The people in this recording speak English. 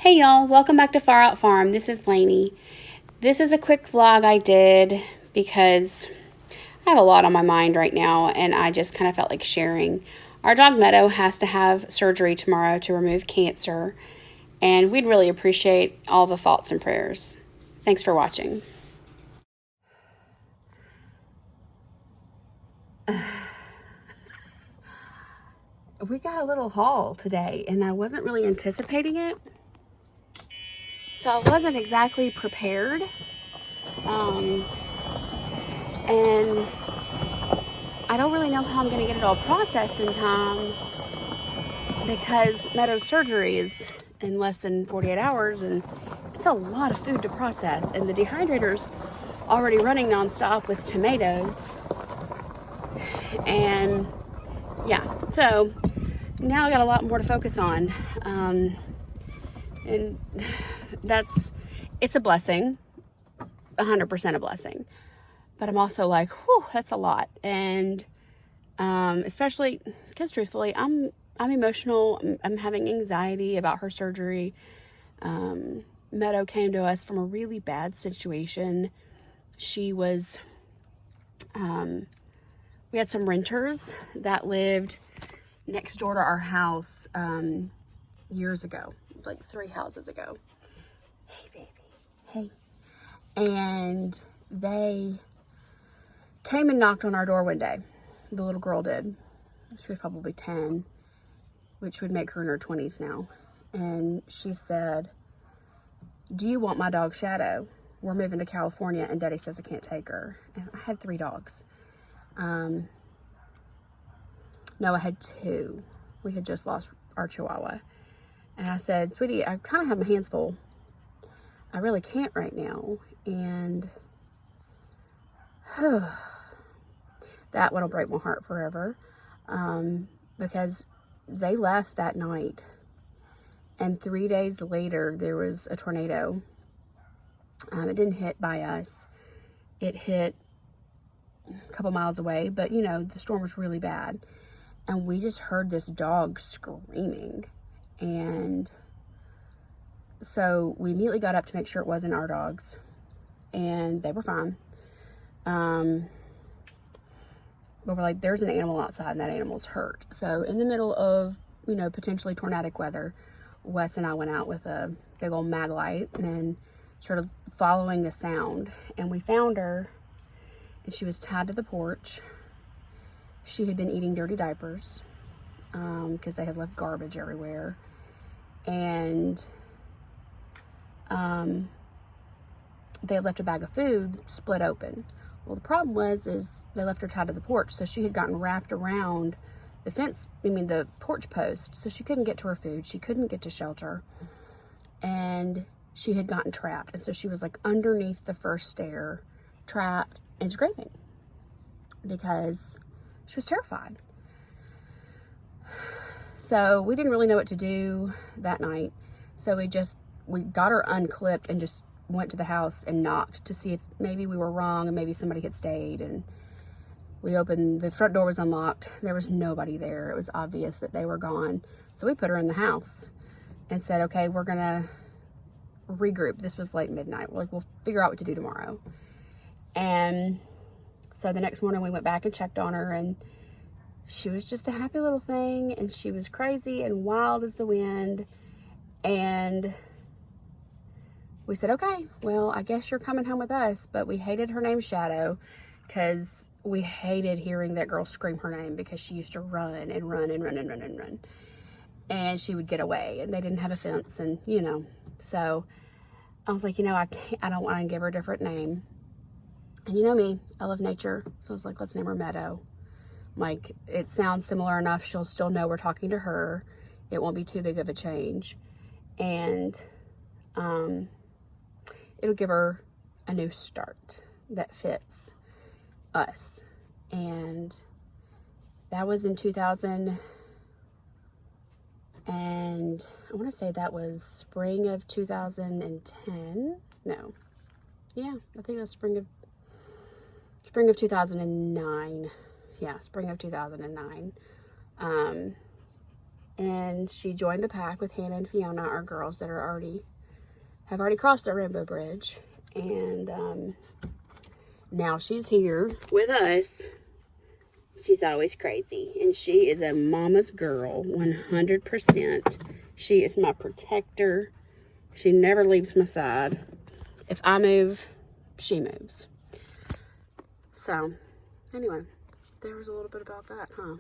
Hey y'all, welcome back to Far Out Farm. This is Lainey. This is a quick vlog I did because I have a lot on my mind right now and I just kind of felt like sharing. Our dog Meadow has to have surgery tomorrow to remove cancer, and we'd really appreciate all the thoughts and prayers. Thanks for watching. We got a little haul today and I wasn't really anticipating it. So I wasn't exactly prepared. And I don't really know how I'm going to get it all processed in time because Meadow's surgery is in less than 48 hours and it's a lot of food to process. And the dehydrator's already running nonstop with tomatoes. And yeah, so now I got a lot more to focus on. And it's a blessing, 100% a blessing. But I'm also like, whew, that's a lot. And especially because truthfully, I'm emotional. I'm having anxiety about her surgery. Meadow came to us from a really bad situation. She was, we had some renters that lived next door to our house years ago, like 3 houses ago. Hey, baby. Hey. And they came and knocked on our door one day. The little girl did. She was probably 10, which would make her in her 20s now. And she said, "Do you want my dog Shadow? We're moving to California and Daddy says I can't take her." And I had 3 dogs. No, I had 2. We had just lost our Chihuahua. And I said, "Sweetie, I kind of have my hands full. I really can't right now." And that one will break my heart forever, because they left that night and 3 days later there was a tornado. It didn't hit by us. It hit a couple miles away, but you know, the storm was really bad. And we just heard this dog screaming. And so we immediately got up to make sure it wasn't our dogs. And they were fine. But we're like, there's an animal outside and that animal's hurt. So in the middle of, you know, potentially tornadic weather, Wes and I went out with a big old mag light and started following the sound. And we found her and she was tied to the porch. She had been eating dirty diapers because they had left garbage everywhere. And they had left a bag of food split open. Well, the problem was they left her tied to the porch, so she had gotten wrapped around the fence, the porch post, so she couldn't get to her food. She couldn't get to shelter, and she had gotten trapped. And so she was like underneath the first stair, trapped and screaming because she was terrified. So we didn't really know what to do that night. So we got her unclipped and just went to the house and knocked to see if maybe we were wrong and maybe somebody had stayed. And we opened, the front door was unlocked. There was nobody there. It was obvious that they were gone. So we put her in the house and said, okay, we're gonna regroup. This was late midnight. We'll figure out what to do tomorrow. And so the next morning we went back and checked on her, and she was just a happy little thing, and she was crazy and wild as the wind. And we said, okay, well, I guess you're coming home with us. But we hated her name Shadow because we hated hearing that girl scream her name, because she used to run and run and run and run and run. And she would get away, and they didn't have a fence, and you know. So I was like, I don't want to give her a different name. And you know me, I love nature. So I was like, let's name her Meadow. Like, it sounds similar enough. She'll still know we're talking to her. It won't be too big of a change. And it'll give her a new start that fits us. And that was in 2000, and I want to say that was spring of 2010. No. Yeah, I think that's spring of 2009. Yeah, spring of 2009. and she joined the pack with Hannah and Fiona, our girls that have already crossed the Rainbow Bridge. And now she's here with us. She's always crazy, and she is a mama's girl, 100%. She is my protector. She never leaves my side. If I move, she moves. So, anyway, there was a little bit about that, huh?